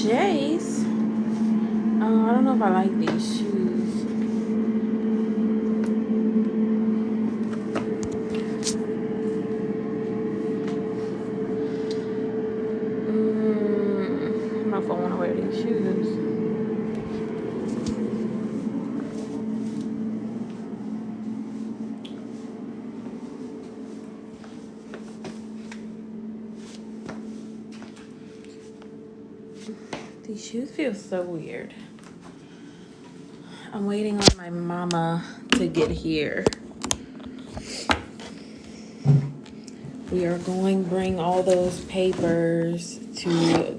Chase. I don't know if I like these shoes. I don't know if I want to wear these shoes. These shoes feel so weird. I'm waiting on my mama to get here. We are going to bring all those papers to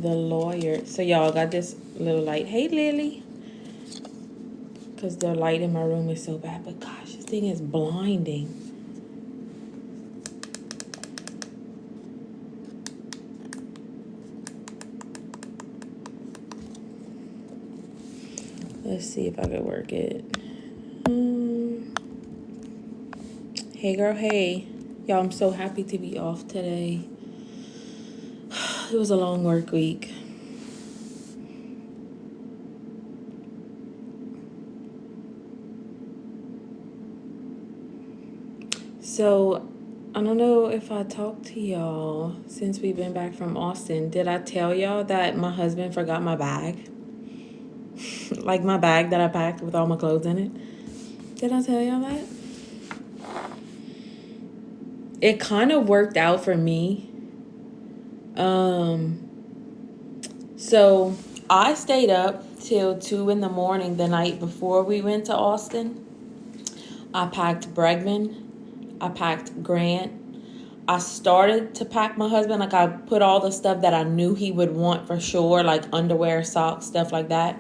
the lawyer. So y'all got this little light. Hey, Lily. Because the light in my room is so bad. But gosh, this thing is blinding. Let's see if I can work it. Hey, girl, hey. Y'all, I'm so happy to be off today. It was a long work week. So, I don't know if I talked to y'all since we've been back from Austin. Did I tell y'all that my husband forgot my bag? Like my bag that I packed with all my clothes in it. Did I tell y'all that? It kind of worked out for me. So I stayed up till 2 a.m. the night before we went to Austin. I packed Bregman. I packed Grant. I started to pack my husband. Like I put all the stuff that I knew he would want for sure, like underwear, socks, stuff like that.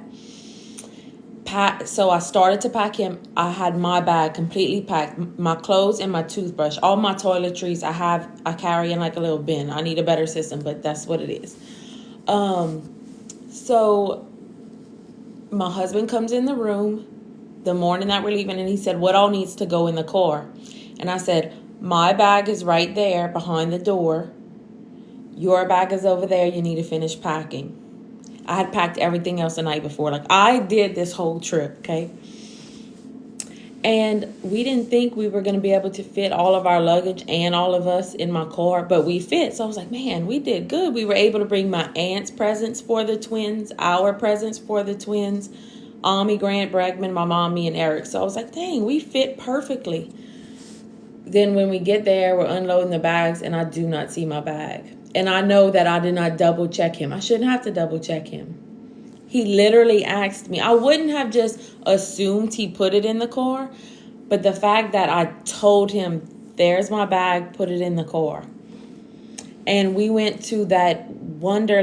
So I started to pack him. I had my bag completely packed, my clothes and my toothbrush, all my toiletries. I carry in like a little bin. I need a better system, but that's what it is. So my husband comes in the room the morning that we're leaving, and he said, what all needs to go in the car? And I said, my bag is right there behind the door. Your bag is over there. You need to finish packing. I had packed everything else the night before. Like, I did this whole trip, okay? And we didn't think we were going to be able to fit all of our luggage and all of us in my car, but we fit. So I was like, man, we did good. We were able to bring my aunt's presents for the twins, our presents for the twins, Ami, Grant, Bregman, my mom, me, and Eric. So I was like, dang, we fit perfectly. Then when we get there, we're unloading the bags, and I do not see my bag. And I know that I did not double check him. I shouldn't have to double check him. He literally asked me. I wouldn't have just assumed he put it in the car, but the fact that I told him, there's my bag, put it in the car. And we went to that Winter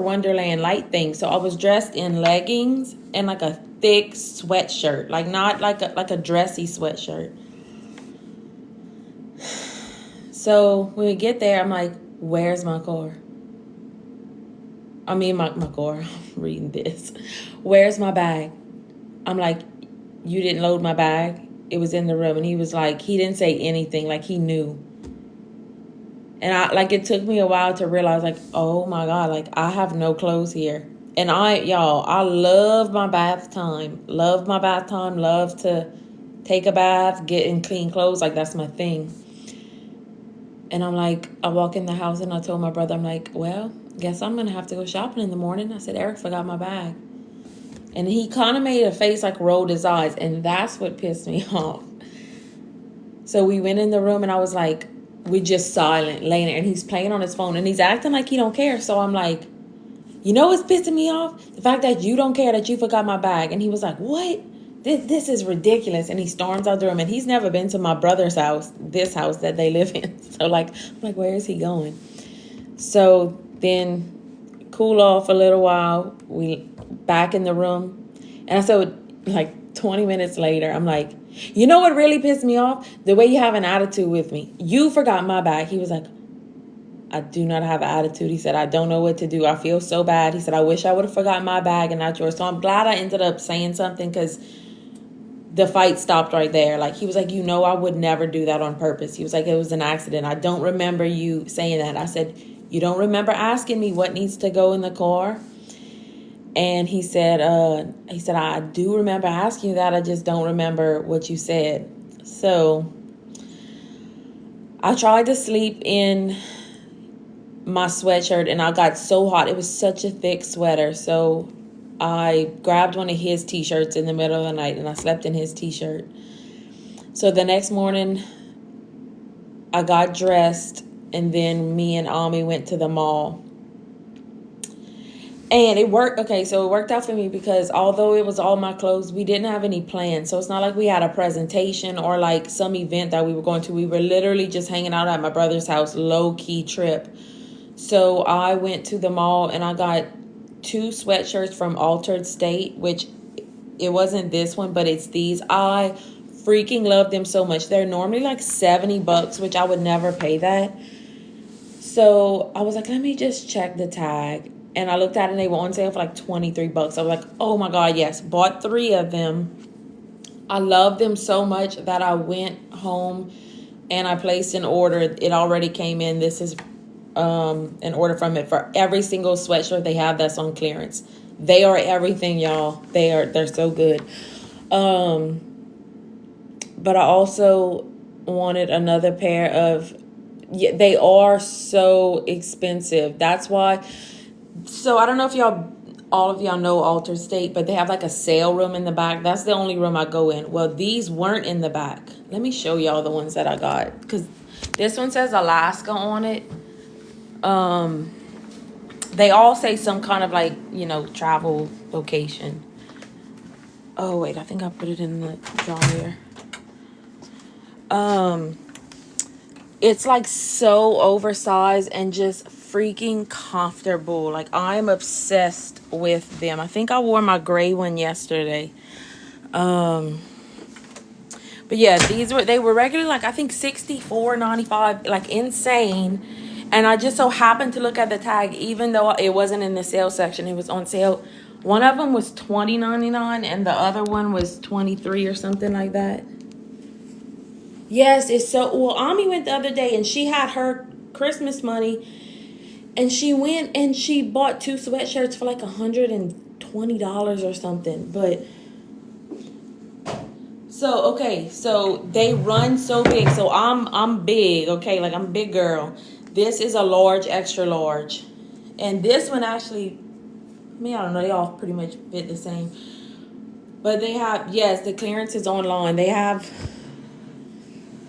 Wonderland light thing. So I was dressed in leggings and like a thick sweatshirt, like not like a dressy sweatshirt. So when we get there, I'm like, where's my car? I mean, my car. I'm reading this. Where's my bag? I'm like, you didn't load my bag? It was in the room. And he was like, he didn't say anything. Like, he knew. And it took me a while to realize, like, oh my God, like, I have no clothes here. And I love my bath time. Love my bath time. Love to take a bath, get in clean clothes. Like, that's my thing. And I'm like, I walk in the house and I told my brother, I'm like, well, guess I'm going to have to go shopping in the morning. I said, Eric forgot my bag. And he kind of made a face, like rolled his eyes. And that's what pissed me off. So we went in the room and I was like, we just silent, laying there. And he's playing on his phone and he's acting like he don't care. So I'm like, you know what's pissing me off? The fact that you don't care that you forgot my bag. And he was like, what? This is ridiculous. And he storms out the room. And he's never been to my brother's house, this house that they live in. So I'm like, where is he going? So then cool off a little while. We back in the room. And so like 20 minutes later, I'm like, you know what really pissed me off? The way you have an attitude with me. You forgot my bag. He was like, I do not have an attitude. He said, I don't know what to do. I feel so bad. He said, I wish I would have forgotten my bag and not yours. So I'm glad I ended up saying something because the fight stopped right there. Like, he was like, I would never do that on purpose. He was like, it was an accident. I don't remember you saying that. I said, you don't remember asking me what needs to go in the car? And he said, I do remember asking you that. I just don't remember what you said. So I tried to sleep in my sweatshirt and I got so hot. It was such a thick sweater. So I grabbed one of his t-shirts in the middle of the night and I slept in his t-shirt. So the next morning I got dressed and then me and Ami went to the mall. And it worked. Okay, so it worked out for me because although it was all my clothes, we didn't have any plans. So it's not like we had a presentation or like some event that we were going to. We were literally just hanging out at my brother's house, low-key trip. So I went to the mall and I got 2 sweatshirts from Altered State, which it wasn't this one, but it's these. I freaking love them so much. They're normally like $70, which I would never pay that. So I was like, let me just check the tag. And I looked at it and they were on sale for like $23. I was like, oh my God, yes. Bought 3 of them. I love them so much that I went home and I placed an order. It already came in. This is an order from it for every single sweatshirt they have that's on clearance. They are everything, y'all. They're so good. But I also wanted another pair of, yeah, they are so expensive. That's why. So I don't know if all of y'all know Altered State, but they have like a sale room in the back. That's the only room I go in. Well, these weren't in the back. Let me show y'all the ones that I got. Because this one says Alaska on it. They all say some kind of like, travel location. Oh, wait, I think I put it in the drawer here. It's like so oversized and just freaking comfortable. Like I'm obsessed with them. I think I wore my gray one yesterday. But yeah, they were regularly like I think $64.95, like insane. And I just so happened to look at the tag, even though it wasn't in the sale section, it was on sale. One of them was $20.99 and the other one was $23 or something like that. Yes, it's so... Well, Ami went the other day and she had her Christmas money and she went and she bought 2 sweatshirts for like $120 or something. But... So, okay, so they run so big. So I'm big, okay? Like I'm a big girl. This is a large, extra large. And this one actually... I mean, I don't know. They all pretty much fit the same. But they have... Yes, the clearance is online. They have...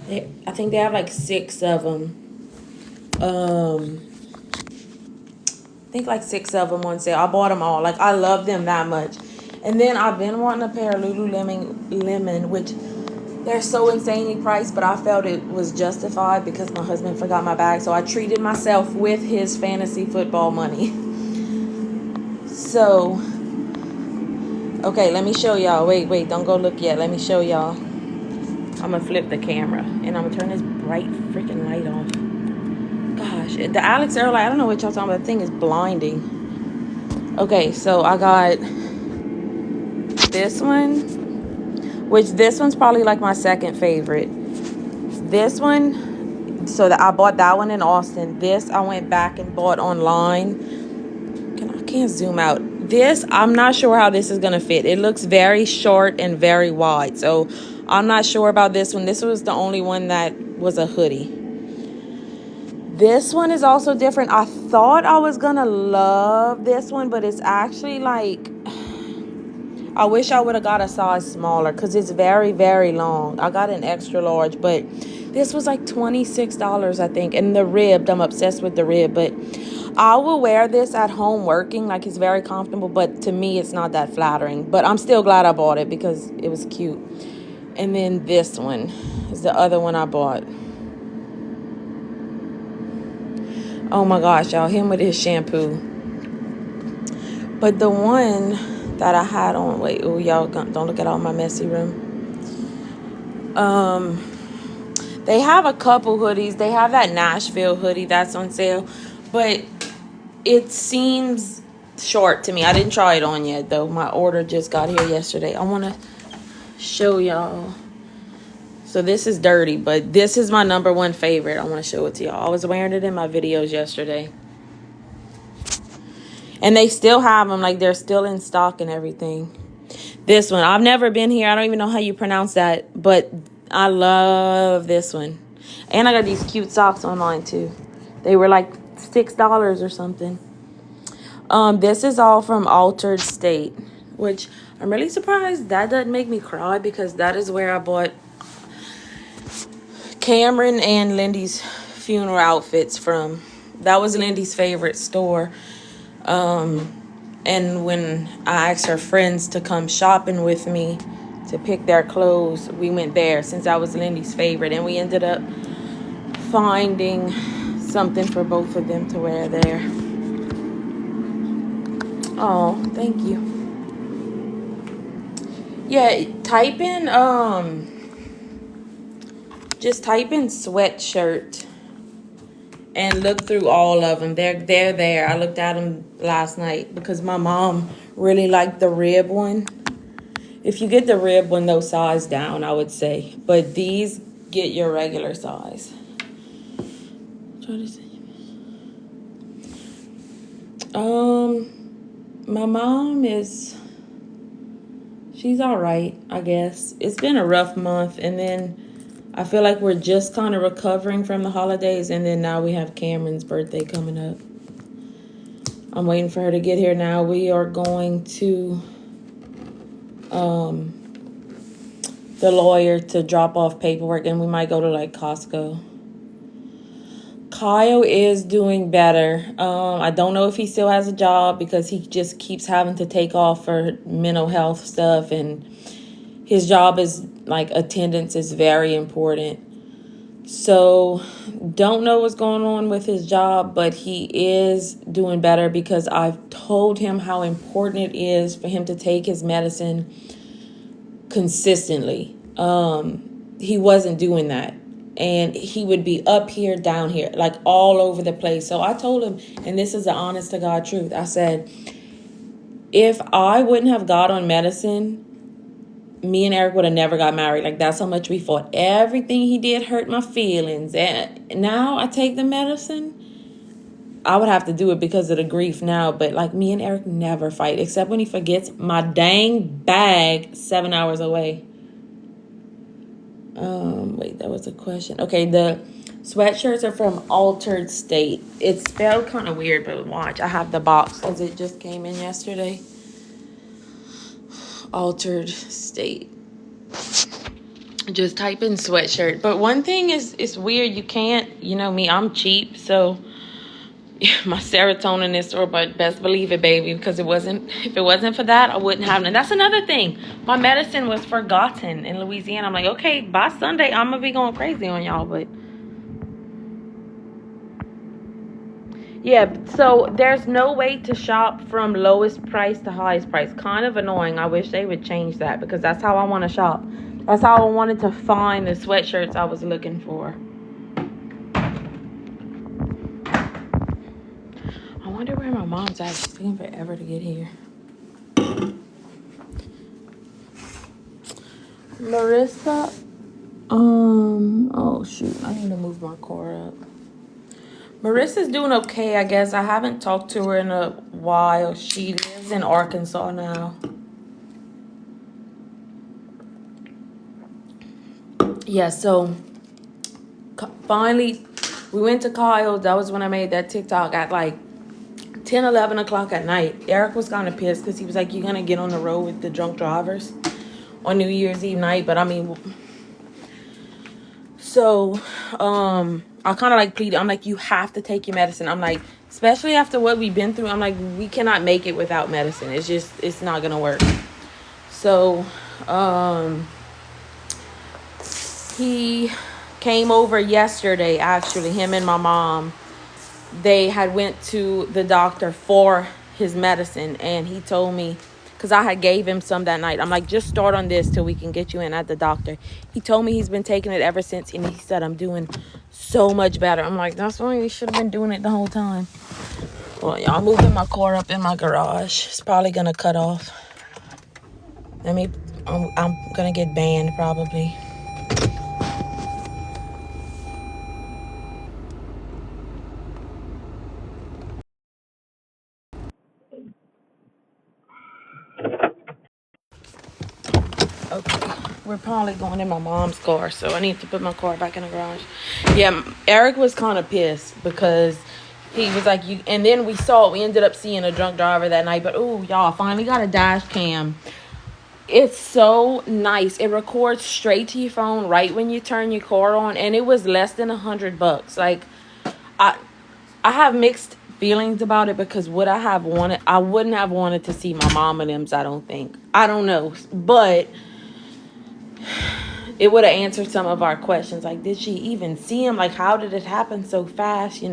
I think they have like 6 of them. I think like 6 of them on sale. I bought them all. Like I love them that much. And then I've been wanting a pair of Lululemon, which they're so insanely priced, but I felt it was justified because my husband forgot my bag. So I treated myself with his fantasy football money. So, okay, let me show y'all. Wait, don't go look yet. Let me show y'all. I'm going to flip the camera and I'm going to turn this bright freaking light off. Gosh, the Alex Air light, I don't know what y'all talking about. The thing is blinding. Okay, so I got this one, which this one's probably like my second favorite. This one, so that I bought that one in Austin. This I went back and bought online. I can't zoom out. This, I'm not sure how this is going to fit. It looks very short and very wide. So I'm not sure about this one. This was the only one that was a hoodie. This one is also different. I thought I was going to love this one, but it's actually like... I wish I would have got a size smaller because it's very, very long. I got an extra large, but this was like $26, I think. And the ribbed, I'm obsessed with the rib, but I will wear this at home working. Like it's very comfortable, but to me, it's not that flattering. But I'm still glad I bought it because it was cute. And then this one is the other one I bought. Oh my gosh, y'all, him with his shampoo. But the one that I had on, wait, oh, y'all don't look at all my messy room. They have a couple hoodies. They have that Nashville hoodie that's on sale, but it seems short to me. I didn't try it on yet, though. My order just got here yesterday. I want to show y'all. So this is dirty, but this is my number one favorite. I want to show it to y'all. I was wearing it in my videos yesterday. And they still have them, like they're still in stock and everything. This one, I've never been here. I don't even know how you pronounce that, but I love this one. And I got these cute socks online too. They were like $6 or something. This is all from Altered State, which I'm really surprised that doesn't make me cry, because that is where I bought Cameron and Lindy's funeral outfits from. That was Lindy's favorite store. And when I asked her friends to come shopping with me to pick their clothes, we went there since that was Lindy's favorite. And we ended up finding something for both of them to wear there. Oh, thank you. Yeah, just type in sweatshirt and look through all of them. They're there. I looked at them last night because my mom really liked the rib one. If you get the rib one, though, size down, I would say. But these, get your regular size. Try to see. My mom she's all right, I guess. It's been a rough month, and then I feel like we're just kind of recovering from the holidays, and then now we have Cameron's birthday coming up. I'm waiting for her to get here now. We are going to the lawyer to drop off paperwork, and we might go to like Costco. Kyle is doing better. I don't know if he still has a job because he just keeps having to take off for mental health stuff, and his job is like attendance is very important. So don't know what's going on with his job, but he is doing better because I've told him how important it is for him to take his medicine consistently. He wasn't doing that. And he would be up here, down here, like all over the place. So I told him, and this is the honest to God truth, I said, if I wouldn't have got on medicine, me and Eric would have never got married. Like, that's how much we fought. Everything he did hurt my feelings. And now I take the medicine. I would have to do it because of the grief now. But, like, me and Eric never fight. Except when he forgets my dang bag 7 hours away. Wait, that was a question. Okay, the sweatshirts are from Altered State. It's spelled kind of weird, but watch. I have the box because it just came in yesterday. Altered State. Just type in sweatshirt. But one thing is, it's weird. You can't, you know me, I'm cheap. So my serotonin is store, but best believe it, baby, because if it wasn't for that, I wouldn't have it. That's another thing. My medicine was forgotten in Louisiana. I'm like, okay, by Sunday, I'm going to be going crazy on y'all. But yeah, so there's no way to shop from lowest price to highest price. Kind of annoying. I wish they would change that because that's how I want to shop. That's how I wanted to find the sweatshirts I was looking for. I wonder where my mom's at. She's taking forever to get here. Marissa. Oh shoot, I need to move my car up. Marissa's doing okay, I guess. I haven't talked to her in a while. She lives in Arkansas now. Yeah, so finally we went to Kyle's. That was when I made that TikTok at like 10, 11 o'clock at night. Eric was kind of pissed because he was like, you're going to get on the road with the drunk drivers on New Year's Eve night. But I mean, so I kind of like pleaded. I'm like, you have to take your medicine. I'm like, especially after what we've been through, I'm like, we cannot make it without medicine. It's not going to work. So he came over yesterday, actually, him and my mom. They had went to the doctor for his medicine, and he told me, because I had gave him some that night, I'm like, just start on this till we can get you in at the doctor. He told me he's been taking it ever since, and he said, I'm doing so much better. I'm like, that's why you should have been doing it the whole time. Well, y'all, moving my car up in my garage. It's probably gonna cut off. I'm gonna get banned probably. Okay, we're probably going in my mom's car, so I need to put my car back in the garage. Yeah, Eric was kind of pissed because he was like, "You." And then we ended up seeing a drunk driver that night. But oh, y'all, finally got a dash cam. It's so nice. It records straight to your phone right when you turn your car on, and it was less than $100. Like, I I have mixed feelings about it because I wouldn't have wanted to see my mom and them's. I don't think. I don't know, but it would have answered some of our questions. Like, did she even see him? Like, how did it happen so fast?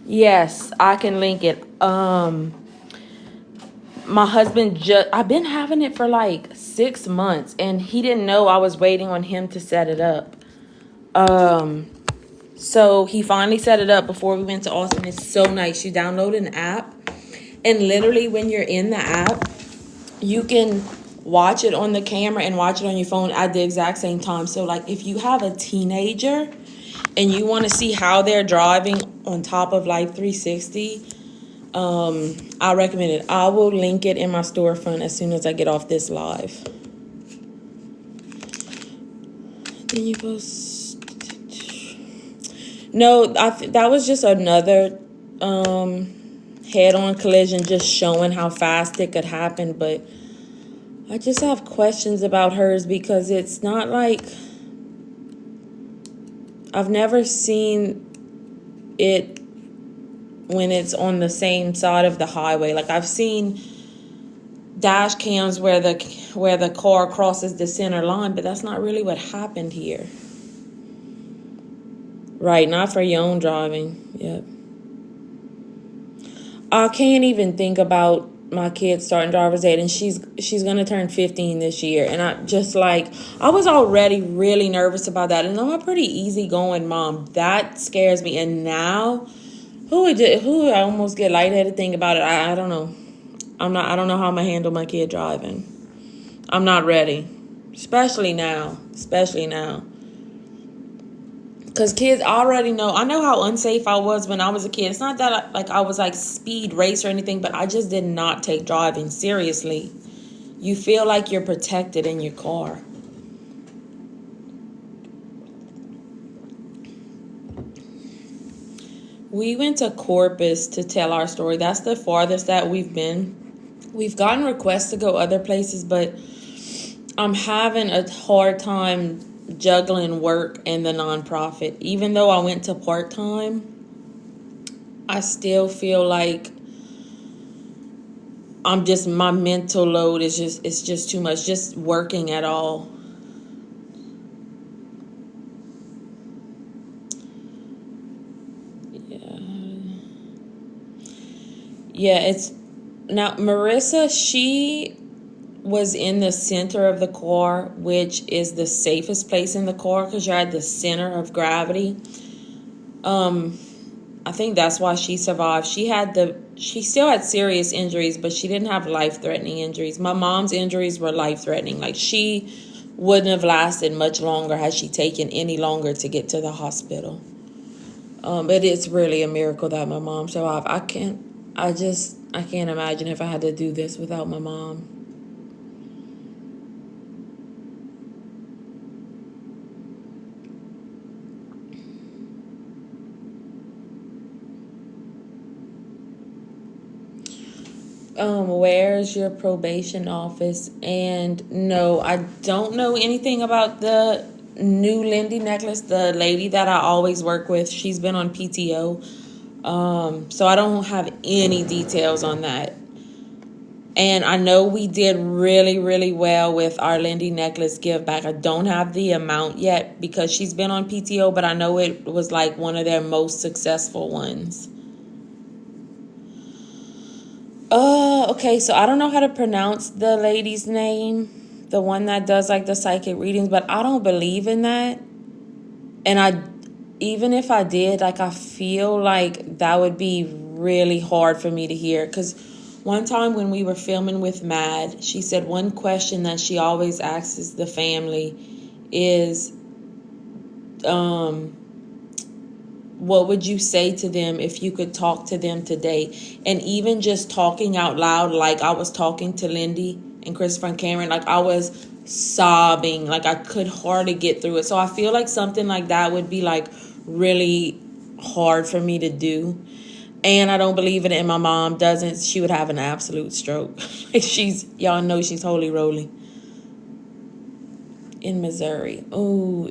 Yes, I can link it. My husband I've been having it for like 6 months, and he didn't know I was waiting on him to set it up. So he finally set it up before we went to Austin. It's so nice. You download an app, and literally when you're in the app, you can watch it on the camera and watch it on your phone at the exact same time. So like if you have a teenager and you want to see how they're driving on top of Life 360, I recommend it. I will link it in my storefront as soon as I get off this live. Then you post. No, that was just another head-on collision, just showing how fast it could happen. But I just have questions about hers because it's not like I've never seen it when it's on the same side of the highway. Like I've seen dash cams where the car crosses the center line, but that's not really what happened here. Right, not for your own driving. Yep. I can't even think about my kid starting driver's ed, and she's gonna turn 15 this year, and I was already really nervous about that, and I'm a pretty easygoing mom. That scares me, and now who I almost get lightheaded thinking about it. I don't know. I don't know how I'm gonna handle my kid driving. I'm not ready, especially now. Because kids already know. I know how unsafe I was when I was a kid. It's not that I was like speed race or anything, but I just did not take driving seriously. You feel like you're protected in your car. We went to Corpus to tell our story. That's the farthest that we've been. We've gotten requests to go other places, but I'm having a hard time juggling work and the nonprofit. Even though I went to part-time, I still feel like my mental load is just too much, just working at all. Yeah, it's now Marissa, she was in the center of the car, which is the safest place in the car because you're at the center of gravity. I think that's why she survived. She still had serious injuries, but she didn't have life-threatening injuries. My mom's injuries were life-threatening. Like she wouldn't have lasted much longer had she taken any longer to get to the hospital. But it's really a miracle that my mom survived. I can't imagine if I had to do this without my mom. Where's your probation office? And no, I don't know anything about the new Lindy necklace. The lady that I always work with, she's been on PTO. So I don't have any details on that. And I know we did really, really well with our Lindy necklace give back. I don't have the amount yet because she's been on PTO, but I know it was like one of their most successful ones. Okay, so I don't know how to pronounce the lady's name, the one that does like the psychic readings, but I don't believe in that. And even if I did, like I feel like that would be really hard for me to hear. Because one time when we were filming with Mad, she said one question that she always asks the family is, what would you say to them if you could talk to them today? And even just talking out loud like I was talking to Lindy and Christopher and Cameron, like I was sobbing, like I could hardly get through it. So I feel like something like that would be like really hard for me to do. And I don't believe in it, and my mom doesn't. She would have an absolute stroke. Y'all know she's holy roly. In Missouri. Oh,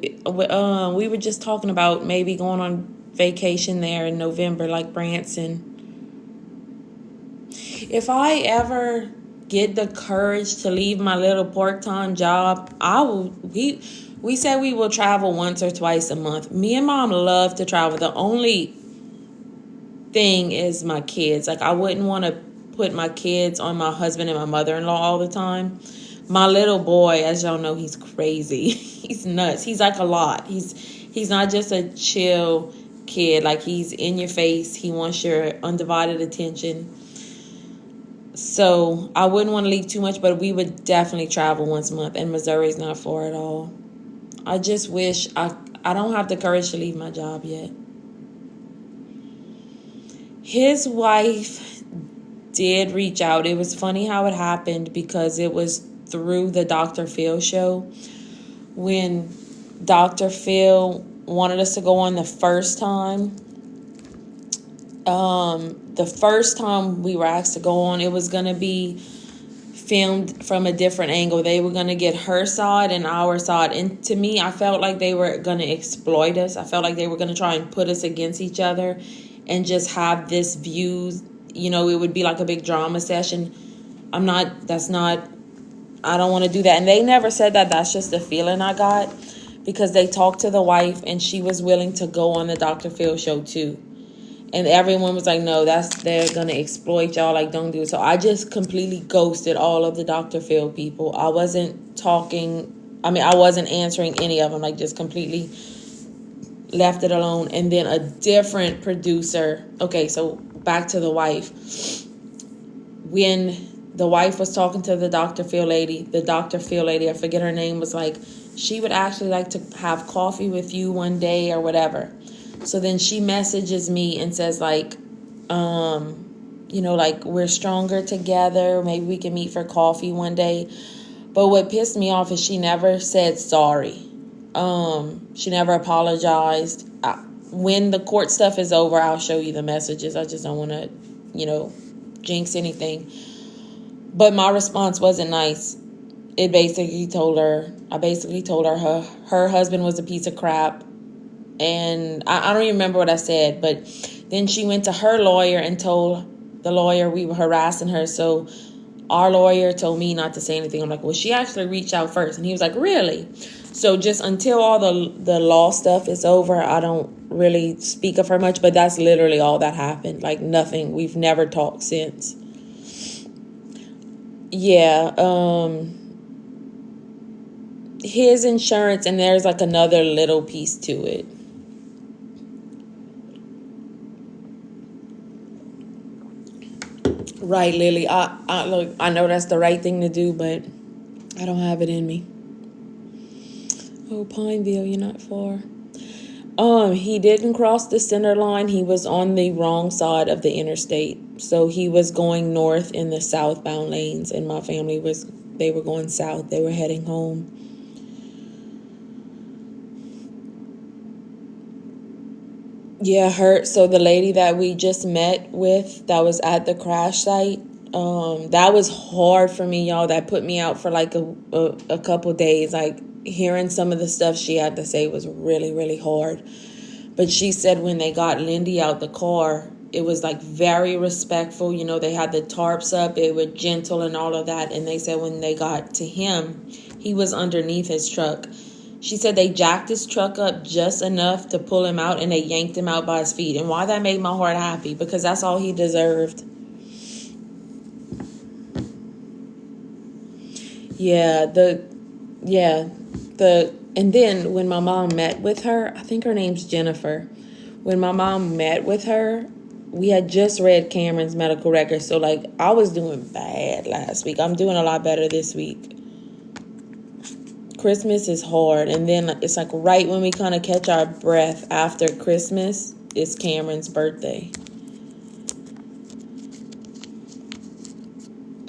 we were just talking about maybe going on vacation there in November, like Branson. If I ever get the courage to leave my little part-time job, I will. We said we will travel once or twice a month. Me and Mom love to travel. The only thing is my kids. Like I wouldn't want to put my kids on my husband and my mother-in-law all the time. My little boy, as y'all know, he's crazy. He's nuts. He's like a lot. He's not just a chill kid. Like he's in your face. He wants your undivided attention. So I wouldn't want to leave too much, but we would definitely travel once a month, and Missouri's not far at all. I just wish I don't have the courage to leave my job yet. His wife did reach out. It was funny how it happened because it was through the Dr. Phil show. When Dr. Phil wanted us to go on the first time, we were asked to go on, it was going to be filmed from a different angle. They were going to get her side and our side. And to me, I felt like they were going to exploit us. I felt like they were going to try and put us against each other and just have this view. You know, it would be like a big drama session. I don't want to do that. And they never said that. That's just the feeling I got, because they talked to the wife and she was willing to go on the Dr. Phil show too. And everyone was like, no, they're going to exploit y'all. Like, don't do it. So I just completely ghosted all of the Dr. Phil people. I wasn't answering any of them. Like, just completely left it alone. And then a different producer. Okay, so back to the wife. When the wife was talking to the Dr. Phil lady, I forget her name, was like, she would actually like to have coffee with you one day or whatever. So then she messages me and says like, like we're stronger together. Maybe we can meet for coffee one day. But what pissed me off is she never said sorry. She never apologized. When the court stuff is over, I'll show you the messages. I just don't want to, jinx anything. But my response wasn't nice. I basically told her her husband was a piece of crap. And I don't even remember what I said. But then she went to her lawyer and told the lawyer we were harassing her. So our lawyer told me not to say anything. I'm like, well, she actually reached out first. And he was like, really? So just until all the law stuff is over, I don't really speak of her much. But that's literally all that happened. Like nothing. We've never talked since. Yeah. His insurance, and there's like another little piece to it. Right, Lily. I know that's the right thing to do, but I don't have it in me. Oh, Pineville, you're not far. He didn't cross the center line. He was on the wrong side of the interstate. So he was going north in the southbound lanes, and my family they were going south. They were heading home. Yeah, so the lady that we just met with that was at the crash site, that was hard for me, y'all. That put me out for like a couple days. Like hearing some of the stuff she had to say was really, really hard. But she said when they got Lindy out the car, it was like very respectful. They had the tarps up. They were gentle and all of that. And they said when they got to him, he was underneath his truck. She said they jacked his truck up just enough to pull him out, and they yanked him out by his feet. And why that made my heart happy, because that's all he deserved. And then when my mom met with her, I think her name's Jennifer. When my mom met with her, we had just read Cameron's medical records. So like I was doing bad last week. I'm doing a lot better this week. Christmas is hard, and then it's like right when we kind of catch our breath after Christmas, it's Cameron's birthday.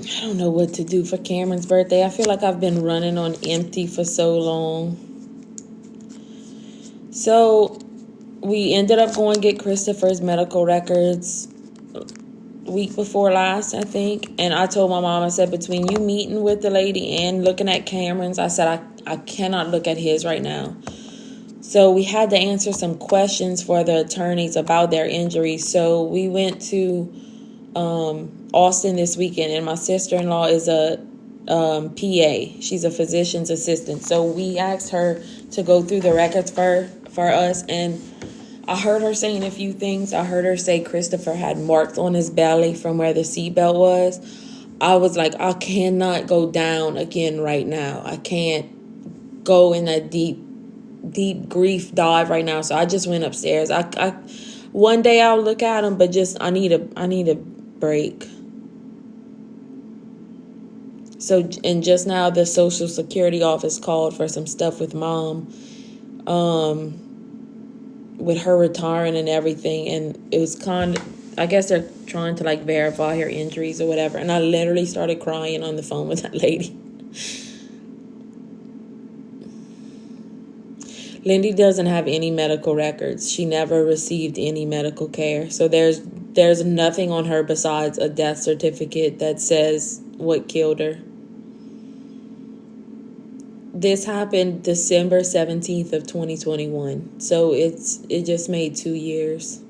I don't know what to do for Cameron's birthday. I feel like I've been running on empty for so long. So we ended up going to get Christopher's medical records week before last, I think. And I told my mom, I said, between you meeting with the lady and looking at Cameron's, I said, I cannot look at his right now. So we had to answer some questions for the attorneys about their injuries. So we went to Austin this weekend, and my sister-in-law is a PA. She's a physician's assistant. So we asked her to go through the records for us, and I heard her saying a few things. I heard her say Christopher had marks on his belly from where the seatbelt was. I was like, I cannot go down again right now. I can't go in that deep grief dive right now. So I just went upstairs. I one day I'll look at him, but just I need a break. So, and just now the Social Security office called for some stuff with mom, with her retiring and everything, and it was I guess they're trying to like verify her injuries or whatever. And I literally started crying on the phone with that lady. Lindy doesn't have any medical records. She never received any medical care. So there's nothing on her besides a death certificate that says what killed her. This happened December 17th of 2021. So it just made 2 years.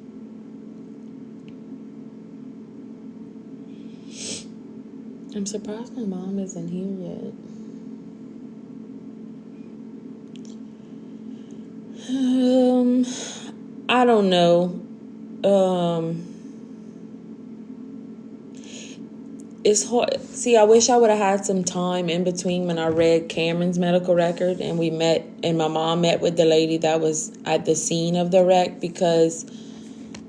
I'm surprised my mom isn't here yet. I don't know. It's hard. See, I wish I would have had some time in between when I read Cameron's medical record and we met, and my mom met with the lady that was at the scene of the wreck, because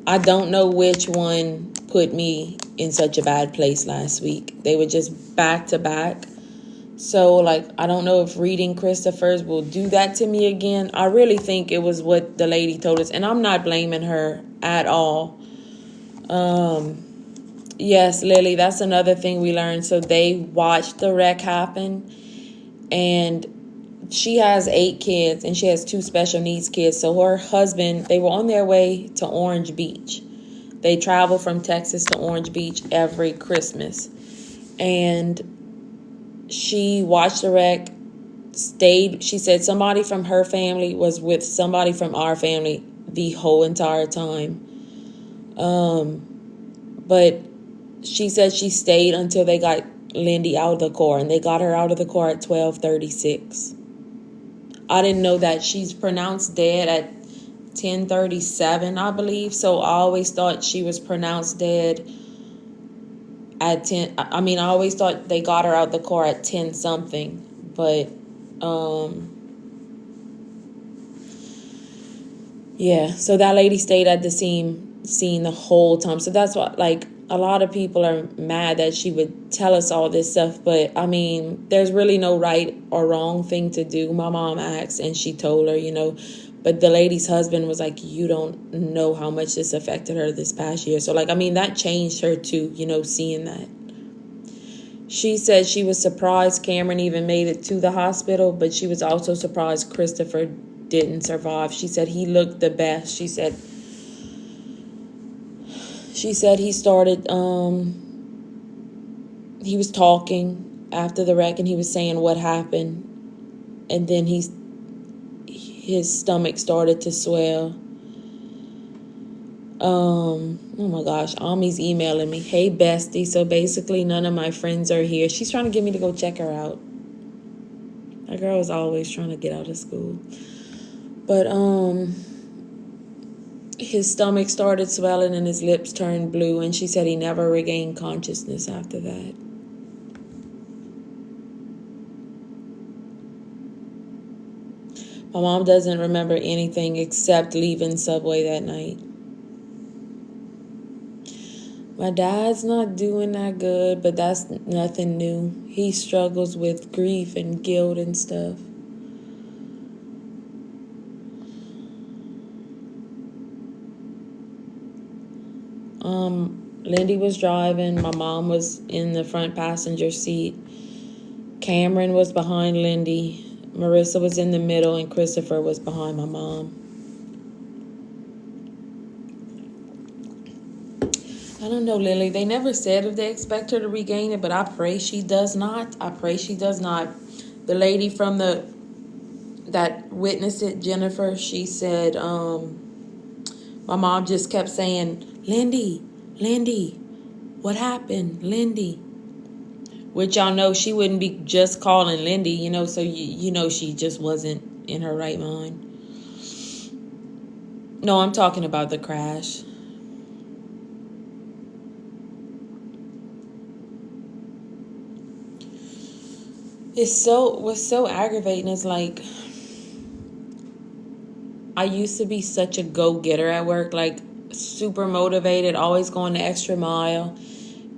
I don't know which one put me in such a bad place last week. They were just back to back. So, like, I don't know if reading Christopher's will do that to me again. I really think it was what the lady told us, and I'm not blaming her at all. Yes, Lily, that's another thing we learned. So they watched the wreck happen, and she has 8 kids, and she has 2 special needs kids. So her husband, they were on their way to Orange Beach. They travel from Texas to Orange Beach every Christmas. And she watched the wreck, stayed. She said somebody from her family was with somebody from our family the whole entire time. But she said she stayed until they got Lindy out of the car, and they got her out of the car at 12:36. I didn't know that. She's pronounced dead at 10:37, I believe. So I always thought she was pronounced dead at 10. I mean, I always thought they got her out the car at 10 something. But, yeah. So that lady stayed at the scene the whole time. So that's what, like, a lot of people are mad that she would tell us all this stuff. But, I mean, there's really no right or wrong thing to do. My mom asked, and she told her, But the lady's husband was like, you don't know how much this affected her this past year. So, like, I mean, that changed her too, seeing that. She said she was surprised Cameron even made it to the hospital, but she was also surprised Christopher didn't survive. She said he looked the best. She said he started, he was talking after the wreck, and he was saying what happened. And then his stomach started to swell. Oh my gosh, Ami's emailing me. Hey, bestie. So basically none of my friends are here. She's trying to get me to go check her out. That girl is always trying to get out of school. But, his stomach started swelling and his lips turned blue, and she said he never regained consciousness after that. My mom doesn't remember anything except leaving Subway that night. My dad's not doing that good, but that's nothing new. He struggles with grief and guilt and stuff. Lindy was driving. My mom was in the front passenger seat. Cameron was behind Lindy. Marissa was in the middle, and Christopher was behind my mom. I don't know, Lily. They never said if they expect her to regain it, but I pray she does not. I pray she does not. The lady from that witnessed it, Jennifer, she said, my mom just kept saying, Lindy, what happened? Lindy. Which y'all know she wouldn't be just calling Lindy, so you know she just wasn't in her right mind. No, I'm talking about the crash. What's so aggravating is like, I used to be such a go-getter at work, like super motivated, always going the extra mile.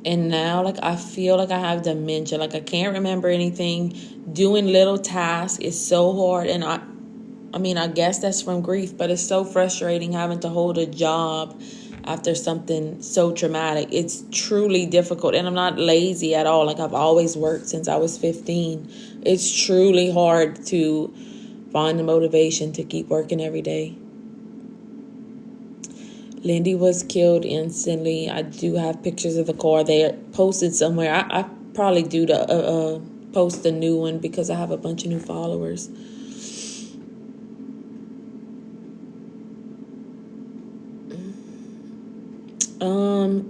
And now, like, I feel like I have dementia. Like, I can't remember anything. Doing little tasks is so hard. And I mean, I guess that's from grief, but it's so frustrating having to hold a job after something so traumatic. It's truly difficult. And I'm not lazy at all. Like, I've always worked since I was 15. It's truly hard to find the motivation to keep working every day. Lindy was killed instantly. I do have pictures of the car. They're posted somewhere. I probably do post a new one because I have a bunch of new followers.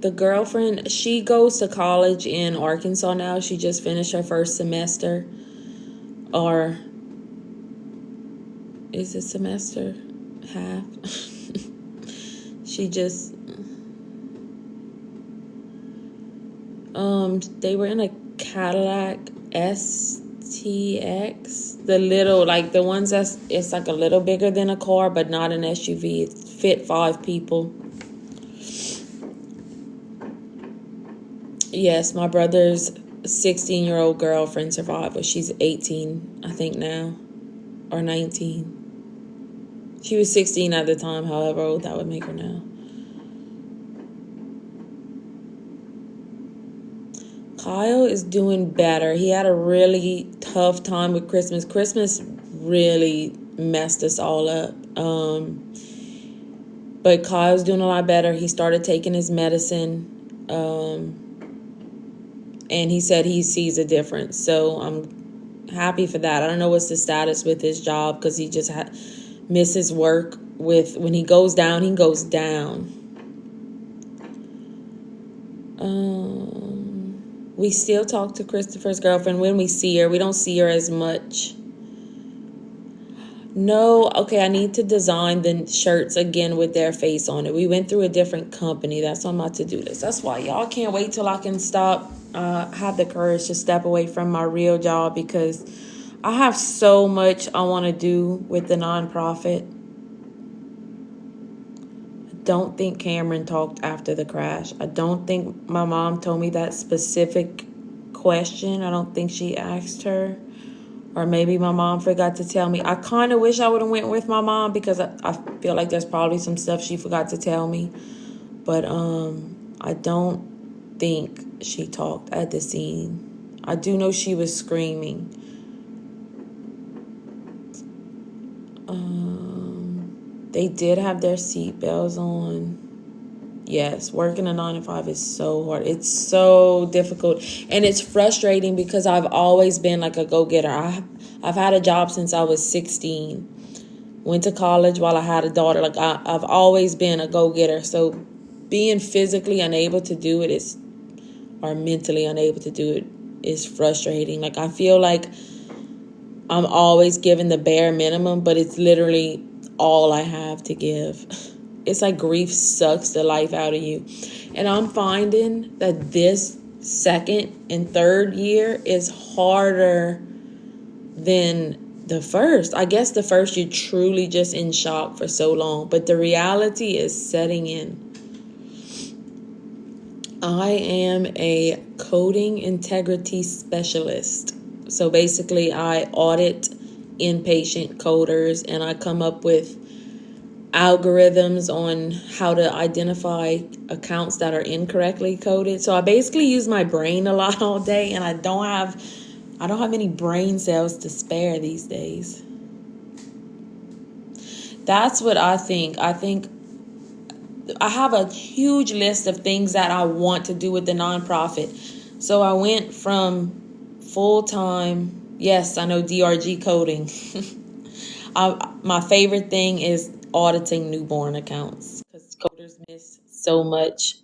The girlfriend, she goes to college in Arkansas now. She just finished her first semester. Or is it semester? Half? She just they were in a Cadillac STX. The little, like the ones it's like a little bigger than a car, but not an SUV. It fit 5 people. Yes, my brother's 16-year-old girlfriend survived, but she's 18, I think now, or 19. She was 16 at the time, however old that would make her now. Kyle is doing better. He had a really tough time with Christmas. Christmas really messed us all up. But Kyle's doing a lot better. He started taking his medicine. And he said he sees a difference. So I'm happy for that. I don't know what's the status with his job because he just misses work. When he goes down, he goes down. We still talk to Christopher's girlfriend when we see her. We don't see her as much. No, okay, I need to design the shirts again with their face on it. We went through a different company. That's on my to-do list. That's why y'all can't wait till I can stop, have the courage to step away from my real job because I have so much I want to do with the nonprofit. I don't think Cameron talked after the crash. I don't think my mom told me that specific question. I don't think she asked her. Or maybe my mom forgot to tell me. I kind of wish I would have went with my mom because I feel like there's probably some stuff she forgot to tell me. But I don't think she talked at the scene. I do know she was screaming. They did have their seatbelts on. Yes, working a 9 to 5 is so hard. It's so difficult. And it's frustrating because I've always been like a go-getter. I've had a job since I was 16. Went to college while I had a daughter. Like I've always been a go-getter. So being physically unable to do it or mentally unable to do it is frustrating. Like I feel like I'm always giving the bare minimum, but it's literally all I have to give. It's like grief sucks the life out of you. And I'm finding that this second and third year is harder than the first. I guess the first you're truly just in shock for so long, but the reality is setting in. I am a coding integrity specialist. So basically I audit inpatient coders and I come up with algorithms on how to identify accounts that are incorrectly coded. So I basically use my brain a lot all day, and I don't have any brain cells to spare these days. That's what I think. I think I have a huge list of things that I want to do with the nonprofit. So I went from full-time, yes, I know DRG coding. My favorite thing is auditing newborn accounts, because coders miss so much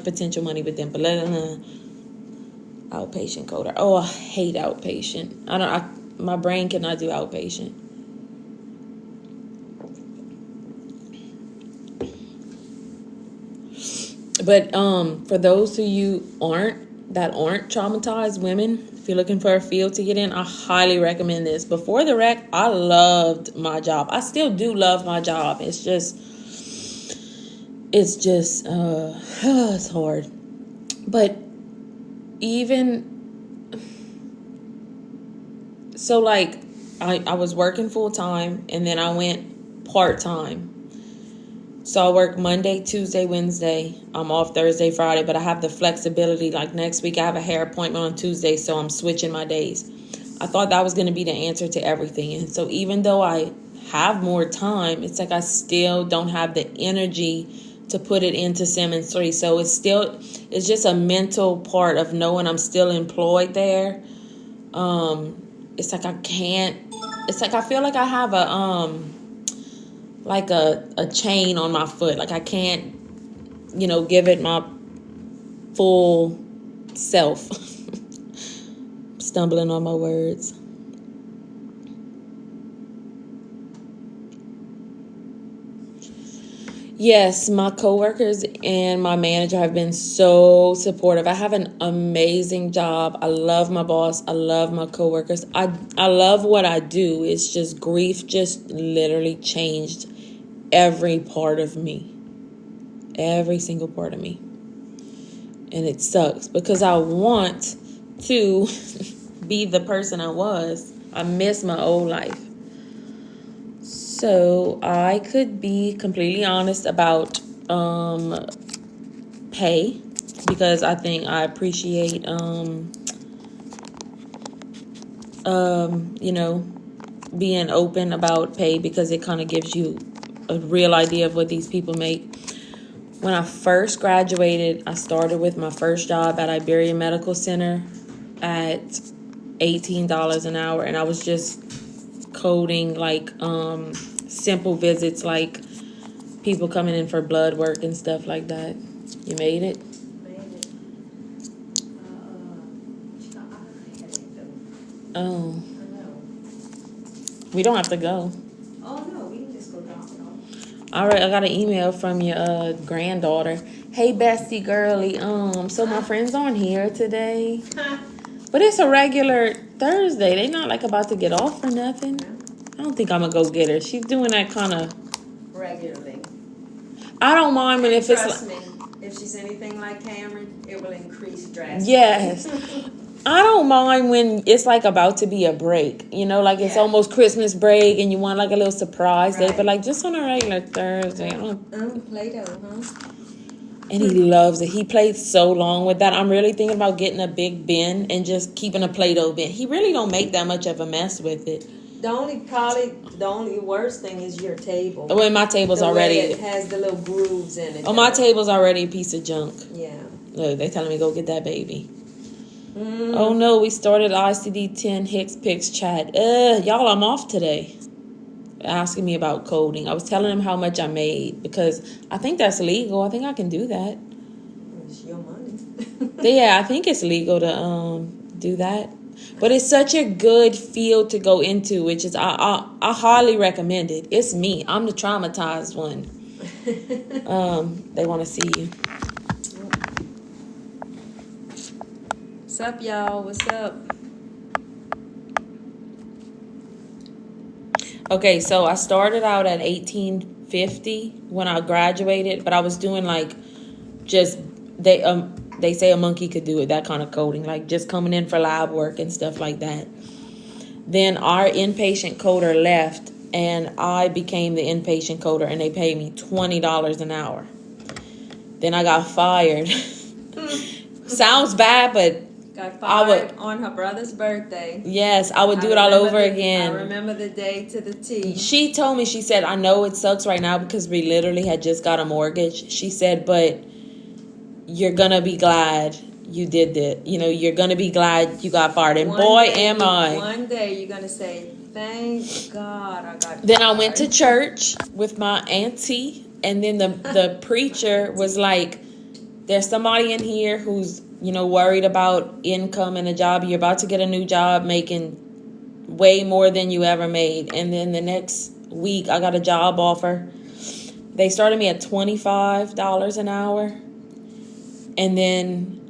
potential money with them. But outpatient coder. Oh, I hate outpatient. My brain cannot do outpatient. But for those of you that aren't traumatized women, if you're looking for a field to get in, I highly recommend this. Before the wreck, I loved my job. I still do love my job. It's just it's hard. But even so, like, I was working full time, and then I went part time. So I work Monday, Tuesday, Wednesday. I'm off Thursday, Friday, but I have the flexibility. Like next week, I have a hair appointment on Tuesday, so I'm switching my days. I thought that was going to be the answer to everything. And so even though I have more time, it's like I still don't have the energy to put it into Simmons 3. So it's just a mental part of knowing I'm still employed there. It's like I can't, it's like I feel like I have a chain on my foot. Like I can't, give it my full self. Stumbling on my words. Yes, my coworkers and my manager have been so supportive. I have an amazing job. I love my boss. I love my coworkers. I love what I do. It's just grief just literally changed every part of me. Every single part of me. And it sucks because I want to be the person I was. I miss my old life. So I could be completely honest about pay, because I think I appreciate being open about pay, because it kind of gives you a real idea of what these people make. When I first graduated, I started with my first job at Iberia Medical Center at $18 an hour, and I was just coding like simple visits, like people coming in for blood work and stuff like that. You made it? Oh. We don't have to go. Oh, no, we can just go drop it off. All right, I got an email from your granddaughter. Hey, bestie girly. So my friends aren't here today. But it's a regular Thursday. They not like about to get off or nothing. I don't think I'm gonna go get her. She's doing that kind of regularly. I don't mind when if Trust it's me, if she's anything like Cameron, it will increase drastically. Yes. I don't mind when it's like about to be a break, like it's almost Christmas break and you want like a little surprise day, but like just on a regular Thursday. Play-Doh, huh? And he loves it. He played so long with that. I'm really thinking about getting a big bin and just keeping a Play-Doh bin. He really don't make that much of a mess with it. The only worst thing is your table. Oh, and my table's already. It has the little grooves in it. Oh, my table's already a piece of junk. Yeah. Look, they telling me go get that baby. Oh no, we started ICD-10 Hicks Picks chat. Y'all, I'm off today. Asking me about coding. I was telling him how much I made, because I think that's legal. I think I can do that. It's your money. Yeah, I think it's legal to do that. But it's such a good field to go into, which is I highly recommend it. It's me. I'm the traumatized one. They want to see you. What's up, y'all? What's up? Okay, so I started out at $18.50 when I graduated, but I was doing like just they say a monkey could do it, that kind of coding, like just coming in for lab work and stuff like that. Then our inpatient coder left, and I became the inpatient coder, and they paid me $20 an hour. Then I got fired. Sounds bad, but Got I fired would. on her brother's birthday. Yes, I would do it all over I again. remember the day to the T. She told me, she said, I know it sucks right now because we literally had just got a mortgage. She said, but you're going to be glad you did that. You know, you're going to be glad you got fired. And am I. One day you're going to say, thank God I got fired. Then I went to church with my auntie, and then the preacher was like, there's somebody in here who's, you know, worried about income and a job. You're about to get a new job making way more than you ever made. And then the next week I got a job offer. They started me at $25 an hour. And then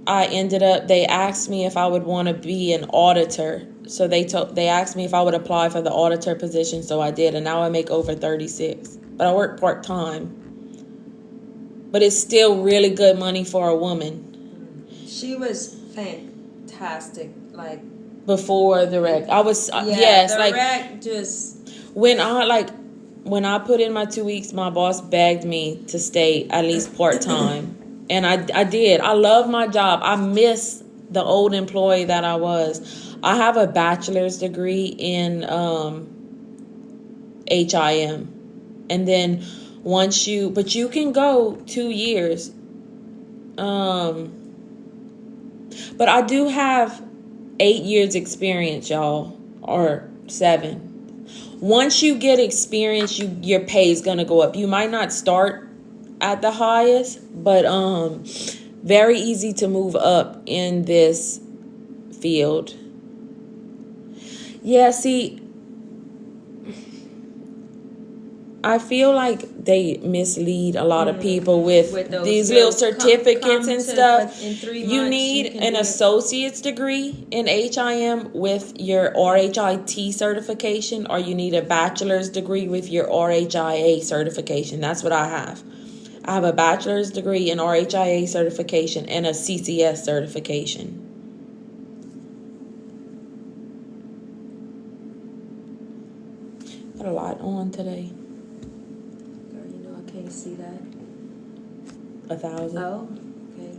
they asked me if I would want to be an auditor. So they asked me if I would apply for the auditor position. So I did. And now I make over 36. But I work part-time. But it's still really good money for a woman. She was fantastic. Like, before the wreck, I was wreck just when I put in my 2 weeks, my boss begged me to stay at least part-time, and I did. I love my job. I miss the old employee that I was. I have a bachelor's degree in HIM, and then but you can go 2 years, but I do have 8 years experience, y'all, or 7. Once you get experience, your pay is gonna go up. You might not start at the highest, but very easy to move up in this field. Yeah, see, I feel like they mislead a lot of people with these little certificates and stuff. You need an associate's degree in HIM with your RHIT certification, or you need a bachelor's degree with your RHIA certification. That's what I have. I have a bachelor's degree in RHIA certification and a CCS certification. Got a lot on today. Can't see that. 1,000. Oh, okay.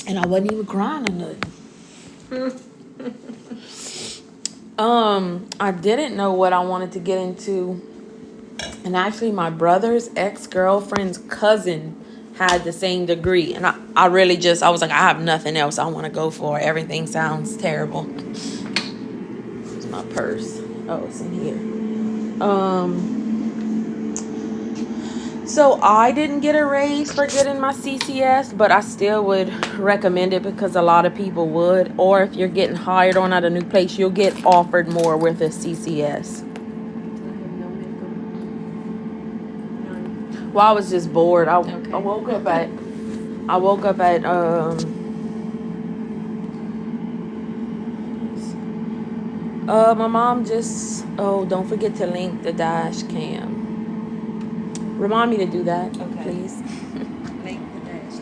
And I wasn't even crying or nothing. I didn't know what I wanted to get into. And actually my brother's ex-girlfriend's cousin had the same degree. And I was like, I have nothing else I want to go for. Everything sounds terrible. It's my purse. Oh, it's in here. So I didn't get a raise for getting my CCS, but I still would recommend it because a lot of people would. Or if you're getting hired on at a new place, you'll get offered more with a CCS. Well, I was just bored. I woke up at my mom just, don't forget to link the dash cam. Remind me to do that, please.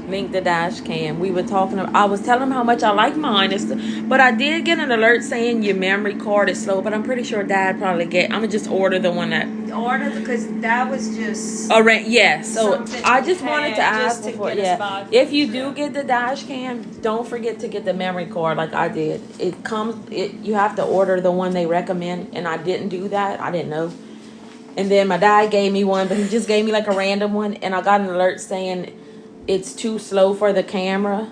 Link the dash cam. We were talking. I was telling them how much I like mine, but I did get an alert saying your memory card is slow. But I'm pretty sure Dad probably I'm gonna just order the one that. Because that was just. Yeah. So I just wanted to ask before. Yeah. If you do get the dash cam, don't forget to get the memory card like I did. You have to order the one they recommend, and I didn't do that. I didn't know. And then my dad gave me one, but he just gave me like a random one. And I got an alert saying it's too slow for the camera.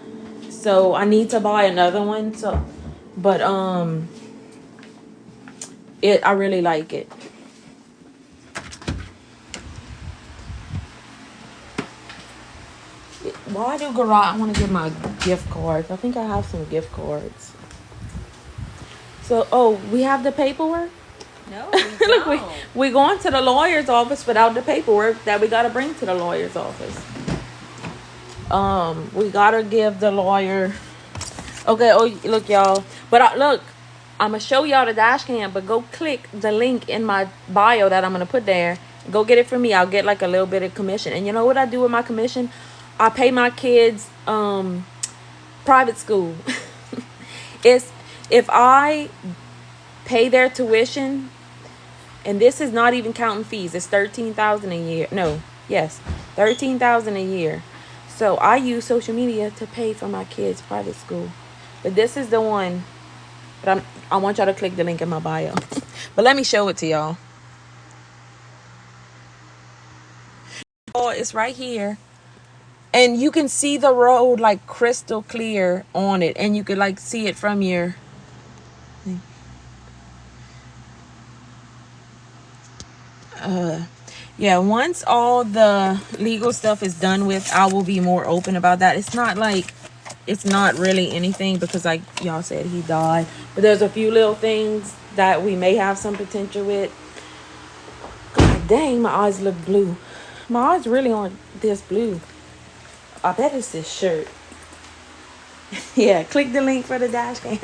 So I need to buy another one. But I really like it. Why do garage? I want to get my gift cards. I think I have some gift cards. So, we have the paperwork? No, we Look, we're going to the lawyer's office without the paperwork that we got to bring to the lawyer's office. We got to give the lawyer... Okay, look, y'all. But look, I'm going to show y'all the dash cam, but go click the link in my bio that I'm going to put there. Go get it from me. I'll get like a little bit of commission. And you know what I do with my commission? I pay my kids private school. If I pay their tuition And this is not even counting fees. It's $13,000 a year. No, yes, $13,000 a year. So I use social media to pay for my kids' private school. But this is the one. But I want y'all to click the link in my bio. But let me show it to y'all. Oh, it's right here. And you can see the road like crystal clear on it. And you could like see it from your... yeah, once all the legal stuff is done with, I will be more open about that. It's not really anything because like y'all said, he died. But there's a few little things that we may have some potential with. God dang, my eyes look blue. My eyes really aren't this blue. I bet it's this shirt. Yeah, click the link for the dash cam.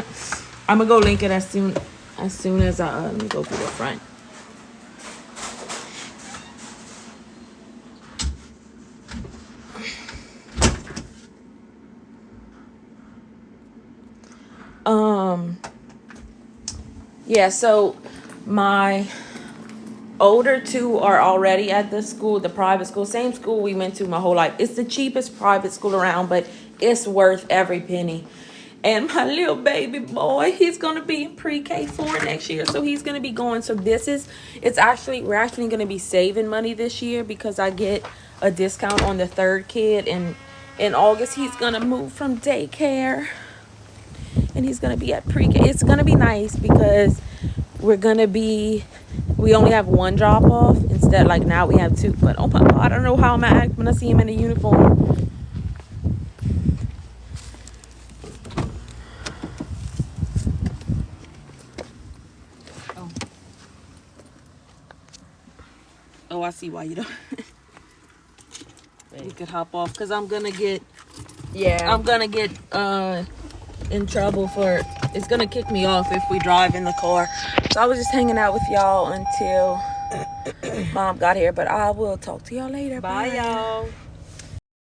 I'm gonna go link it as soon as I let me go to the front. Yeah, so my older two are already at the school, the private school, same school we went to my whole life. It's the cheapest private school around, but it's worth every penny. And my little baby boy, he's gonna be in pre-K 4 next year, so he's gonna be going. So we're actually gonna be saving money this year because I get a discount on the third kid, and in August he's gonna move from daycare. And he's going to be at pre-K. It's going to be nice because we only have one drop off instead, like now we have two. But oh my God, I don't know how I'm going to act when I see him in a uniform. Oh, I see why you don't. You could hop off because I'm going to get in trouble for it's gonna kick me off if we drive in the car. So I was just hanging out with y'all until Mom got here, but I will talk to y'all later. Bye y'all.